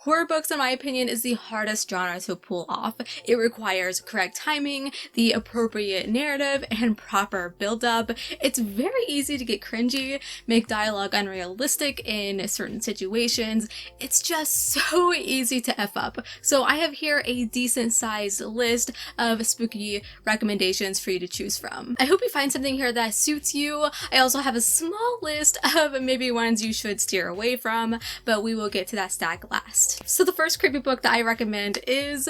Horror books, in my opinion, is the hardest genre to pull off. It requires correct timing, the appropriate narrative, and proper build-up. It's very easy to get cringy, make dialogue unrealistic in certain situations. It's just so easy to F up. So I have here a decent sized list of spooky recommendations for you to choose from. I hope you find something here that suits you. I also have a small list of maybe ones you should steer away from, but we will get to that stack last. So the first creepy book that I recommend is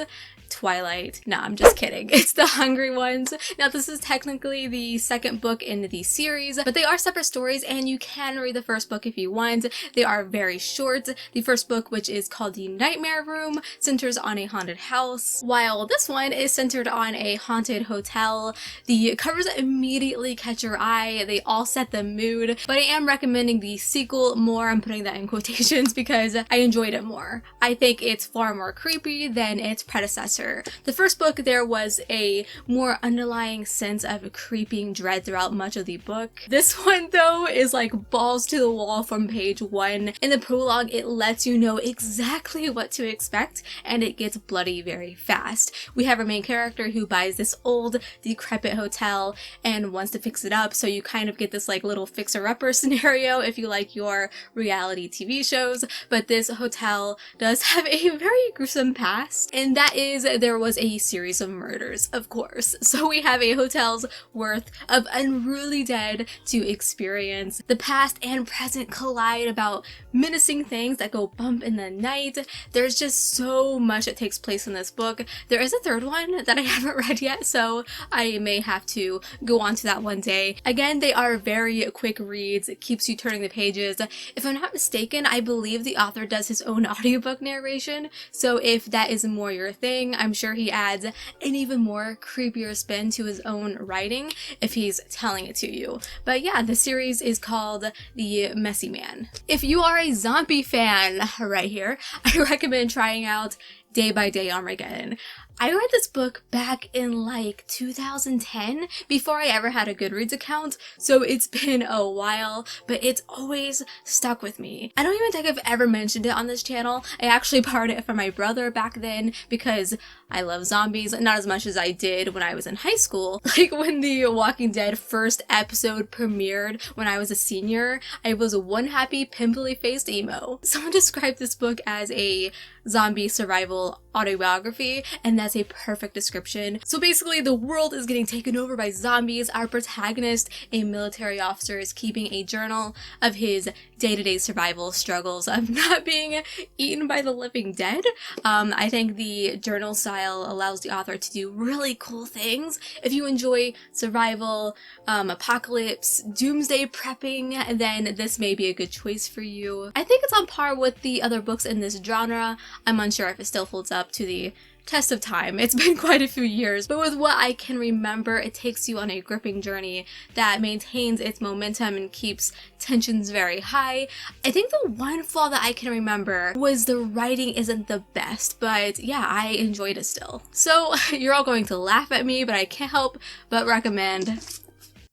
Twilight. No, I'm just kidding. It's The Hungry Ones. Now, this is technically the second book in the series, but they are separate stories and you can read the first book if you want. They are very short. The first book, which is called The Nightmare Room, centers on a haunted house, while this one is centered on a haunted hotel. The covers immediately catch your eye. They all set the mood, but I am recommending the sequel more. I'm putting that in quotations because I enjoyed it more. I think it's far more creepy than its predecessor. The first book, there was a more underlying sense of creeping dread throughout much of the book. This one, though, is like balls to the wall from page 1. In the prologue, it lets you know exactly what to expect, and it gets bloody very fast. We have our main character who buys this old, decrepit hotel and wants to fix it up, so you kind of get this like little fixer-upper scenario if you like your reality TV shows, but this hotel does have a very gruesome past, and that is there was a series of murders, of course. So we have a hotel's worth of unruly dead to experience. The past and present collide about menacing things that go bump in the night. There's just so much that takes place in this book. There is a third one that I haven't read yet, so I may have to go on to that one day. Again, they are very quick reads. It keeps you turning the pages. If I'm not mistaken, I believe the author does his own audiobook narration, so if that is more your thing, I'm sure he adds an even more creepier spin to his own writing if he's telling it to you. But yeah, the series is called The Messy Man. If you are a zombie fan right here, I recommend trying out By Day Armageddon. I read this book back in like 2010 before I ever had a Goodreads account, so it's been a while, but it's always stuck with me. I don't even think I've ever mentioned it on this channel. I actually borrowed it from my brother back then because I love zombies, not as much as I did when I was in high school. Like when the Walking Dead first episode premiered when I was a senior, I was one happy pimply-faced emo. Someone described this book as a zombie survival autobiography, and that's a perfect description. So basically, the world is getting taken over by zombies. Our protagonist, a military officer, is keeping a journal of his day-to-day survival struggles of not being eaten by the living dead. I think the journal style allows the author to do really cool things. If you enjoy survival, apocalypse, doomsday prepping, then this may be a good choice for you. I think it's on par with the other books in this genre. I'm unsure if it still holds up to the test of time. It's been quite a few years, but with what I can remember, it takes you on a gripping journey that maintains its momentum and keeps tensions very high. I think the one flaw that I can remember was the writing isn't the best, but yeah, I enjoyed it still. So you're all going to laugh at me, but I can't help but recommend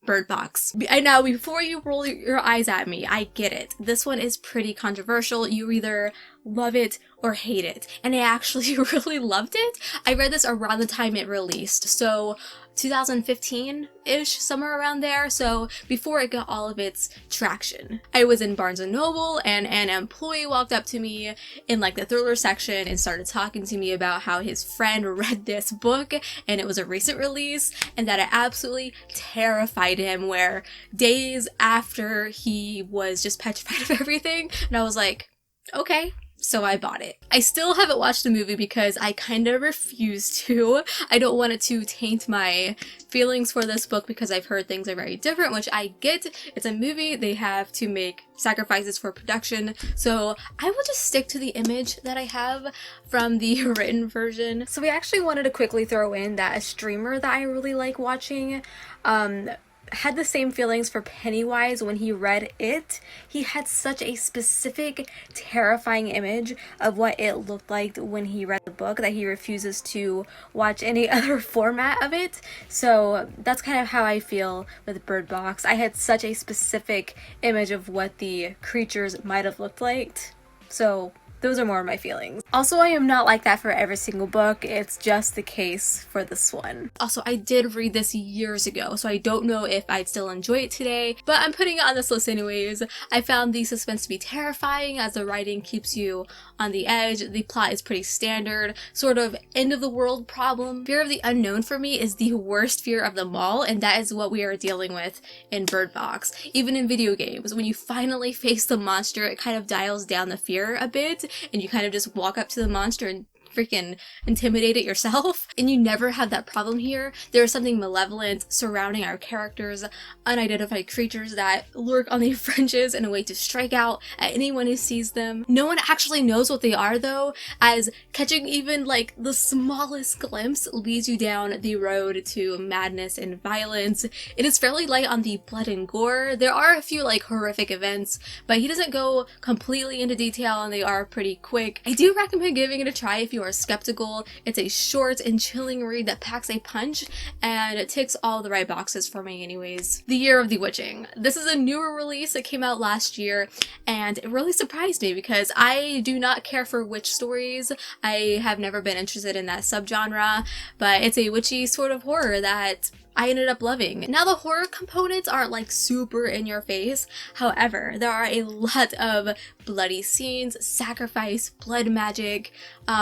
Bird Box. I know, before you roll your eyes at me, I get it. This one is pretty controversial. You either love it or hate it. And I actually really loved it. I read this around the time it released, so 2015-ish, somewhere around there, so before it got all of its traction. I was in Barnes & Noble and an employee walked up to me in like the thriller section and started talking to me about how his friend read this book and it was a recent release and that it absolutely terrified him, where days after he was just petrified of everything, and I was like, okay. So I bought it. I still haven't watched the movie because I kind of refuse to. I don't want it to taint my feelings for this book because I've heard things are very different, which I get. It's a movie. They have to make sacrifices for production. So I will just stick to the image that I have from the written version. So we actually wanted to quickly throw in that a streamer that I really like watching, had the same feelings for Pennywise when he read it. He had such a specific, terrifying image of what it looked like when he read the book that he refuses to watch any other format of it. So that's kind of how I feel with Bird Box. I had such a specific image of what the creatures might have looked like. So those are more of my feelings. Also, I am not like that for every single book. It's just the case for this one. Also, I did read this years ago, so I don't know if I'd still enjoy it today, but I'm putting it on this list anyways. I found the suspense to be terrifying as the writing keeps you on the edge. The plot is pretty standard, sort of end of the world problem. Fear of the unknown for me is the worst fear of them all, and that is what we are dealing with in Bird Box. Even in video games, when you finally face the monster, it kind of dials down the fear a bit, and you kind of just walk up to the monster and freaking intimidate it yourself. And you never have that problem here. There is something malevolent surrounding our characters, unidentified creatures that lurk on the fringes in a way to strike out at anyone who sees them. No one actually knows what they are though, as catching even like the smallest glimpse leads you down the road to madness and violence. It is fairly light on the blood and gore. There are a few like horrific events, but he doesn't go completely into detail and they are pretty quick. I do recommend giving it a try if you are skeptical. It's a short and chilling read that packs a punch, and it ticks all the right boxes for me anyways. The Year of the Witching. This is a newer release that came out last year, and it really surprised me because I do not care for witch stories. I have never been interested in that subgenre, but it's a witchy sort of horror that I ended up loving. Now, the horror components aren't like super in your face. However, there are a lot of bloody scenes, sacrifice, blood magic,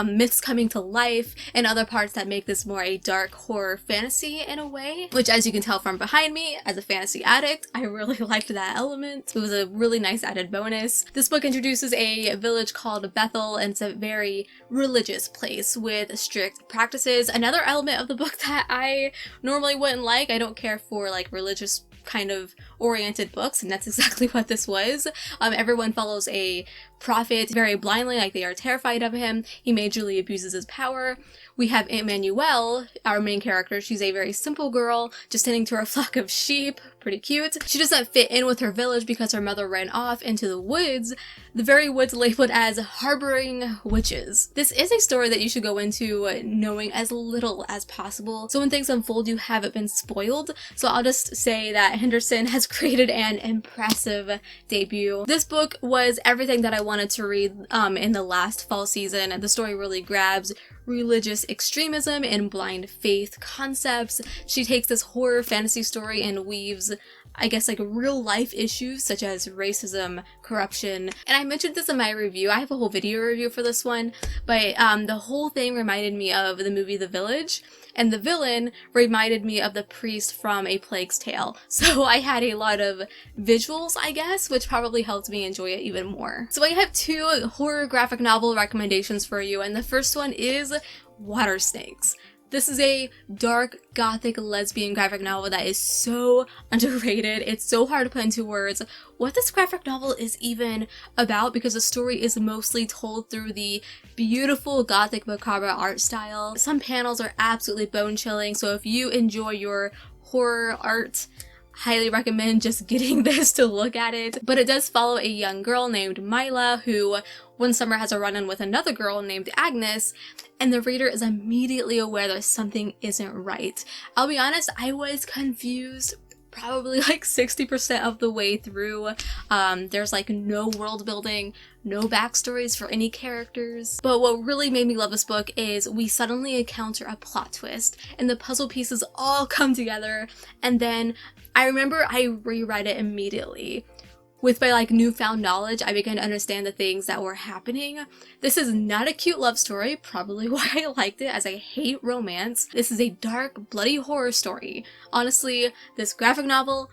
myths coming to life, and other parts that make this more a dark horror fantasy in a way, which, as you can tell from behind me, as a fantasy addict, I really liked that element. It was a really nice added bonus. This book introduces a village called Bethel, and it's a very religious place with strict practices. Another element of the book that I normally wouldn't like. I don't care for like religious kind of oriented books, and that's exactly what this was. Everyone follows a prophet very blindly, like they are terrified of him. He majorly abuses his power. We have Emmanuelle, our main character. She's a very simple girl, just tending to her flock of sheep. Pretty cute. She doesn't fit in with her village because her mother ran off into the woods, the very woods labeled as harboring witches. This is a story that you should go into knowing as little as possible, so when things unfold you haven't been spoiled. So I'll just say that Henderson has created an impressive debut. This book was everything that I wanted to read in the last fall season, and the story really grabs religious extremism and blind faith concepts. She takes this horror fantasy story and weaves, I guess, like real life issues such as racism, corruption. And I mentioned this in my review. I have a whole video review for this one, but the whole thing reminded me of the movie The Village, and the villain reminded me of the priest from A Plague's Tale. So I had a lot of visuals, I guess, which probably helped me enjoy it even more. So I have two horror graphic novel recommendations for you, and the first one is Water Snakes. This is a dark, gothic, lesbian graphic novel that is so underrated. It's so hard to put into words what this graphic novel is even about, because the story is mostly told through the beautiful gothic macabre art style. Some panels are absolutely bone-chilling, so if you enjoy your horror art, highly recommend just getting this to look at it. But it does follow a young girl named Mila who one summer has a run-in with another girl named Agnes, and the reader is immediately aware that something isn't right. I'll be honest, I was confused probably like 60% of the way through. There's like no world building, no backstories for any characters. But what really made me love this book is we suddenly encounter a plot twist and the puzzle pieces all come together, and then I remember I reread it immediately. With my like newfound knowledge, I began to understand the things that were happening. This is not a cute love story, probably why I liked it, as I hate romance. This is a dark, bloody horror story. Honestly, this graphic novel,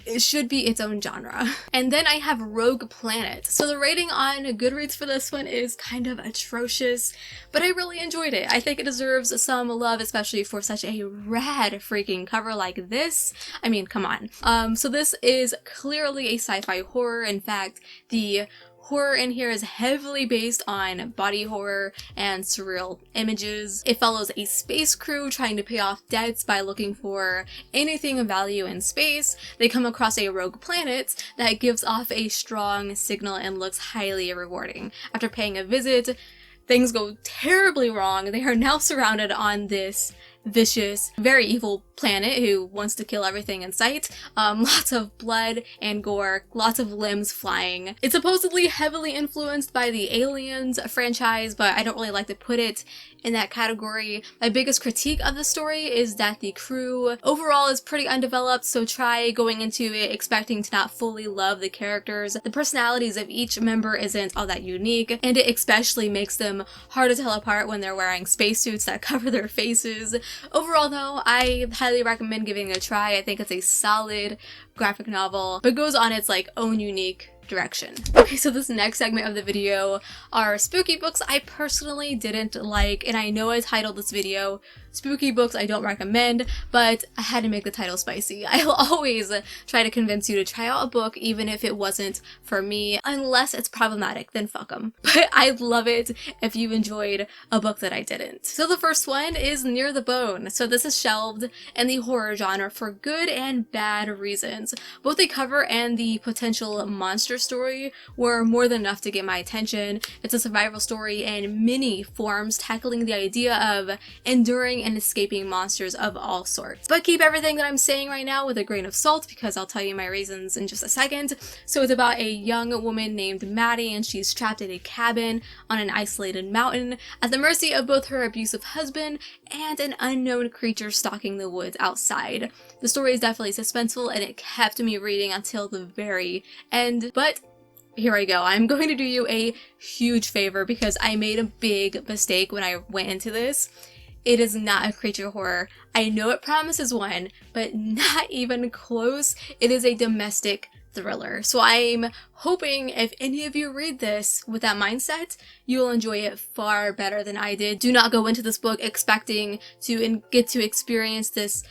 it should be its own genre. And then I have Rogue Planet. So the rating on Goodreads for this one is kind of atrocious, but I really enjoyed it. I think it deserves some love, especially for such a rad freaking cover like this. I mean, come on. So this is clearly a sci-fi horror. In fact, the horror in here is heavily based on body horror and surreal images. It follows a space crew trying to pay off debts by looking for anything of value in space. They come across a rogue planet that gives off a strong signal and looks highly rewarding. After paying a visit, things go terribly wrong. They are now surrounded on this vicious, very evil planet who wants to kill everything in sight. Lots of blood and gore, lots of limbs flying. It's supposedly heavily influenced by the Aliens franchise, but I don't really like to put it in that category. My biggest critique of the story is that the crew overall is pretty undeveloped, so try going into it expecting to not fully love the characters. The personalities of each member isn't all that unique, and it especially makes them hard to tell apart when they're wearing spacesuits that cover their faces. Overall though, I highly recommend giving it a try. I think it's a solid graphic novel, but goes on its like own unique direction. Okay, so this next segment of the video are spooky books I personally didn't like, and I know I titled this video Spooky Books I Don't Recommend, but I had to make the title spicy. I'll always try to convince you to try out a book even if it wasn't for me, unless it's problematic, then fuck them. But I'd love it if you enjoyed a book that I didn't. So the first one is Near the Bone. So this is shelved in the horror genre for good and bad reasons. Both the cover and the potential monster story were more than enough to get my attention. It's a survival story in many forms, tackling the idea of enduring and escaping monsters of all sorts. But keep everything that I'm saying right now with a grain of salt, because I'll tell you my reasons in just a second. So it's about a young woman named Maddie, and she's trapped in a cabin on an isolated mountain at the mercy of both her abusive husband and an unknown creature stalking the woods outside. The story is definitely suspenseful, and it kept me reading until the very end. But here I go. I'm going to do you a huge favor because I made a big mistake when I went into this. It is not a creature horror. I know it promises one, but not even close. It is a domestic thriller. So I'm hoping if any of you read this with that mindset, you'll enjoy it far better than I did. Do not go into this book expecting to get to experience this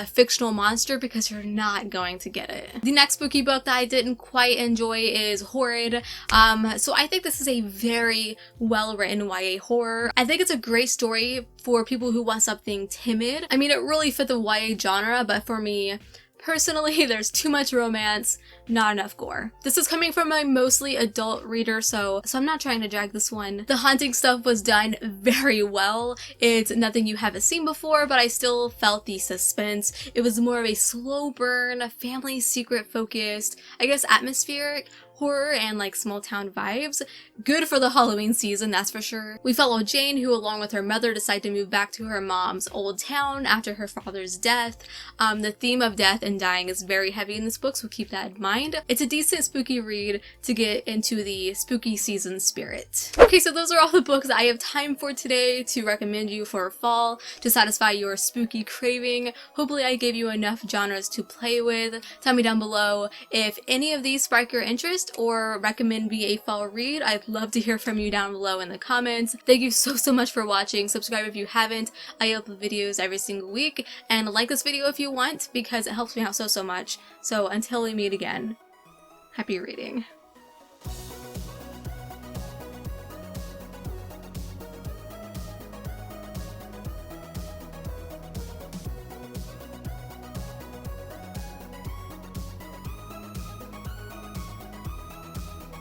fictional monster, because you're not going to get it. The next spooky book that I didn't quite enjoy is Horrid. So I think this is a very well-written YA horror. I think it's a great story for people who want something timid. I mean, it really fit the YA genre, but for me, personally, there's too much romance, not enough gore. This is coming from a mostly adult reader, so I'm not trying to drag this one. The haunting stuff was done very well. It's nothing you haven't seen before, but I still felt the suspense. It was more of a slow burn, family secret focused, I guess atmospheric horror and like small town vibes. Good for the Halloween season, that's for sure. We follow Jane, who along with her mother decide to move back to her mom's old town after her father's death. The theme of death and dying is very heavy in this book, so keep that in mind. It's a decent spooky read to get into the spooky season spirit. Okay, so those are all the books I have time for today to recommend you for fall to satisfy your spooky craving. Hopefully I gave you enough genres to play with. Tell me down below if any of these spark your interest or recommend me a fall read. I'd love to hear from you down below in the comments. Thank you so much for watching. Subscribe if you haven't. I upload videos every single week, and like this video if you want because it helps me out so much. So until we meet again, happy reading.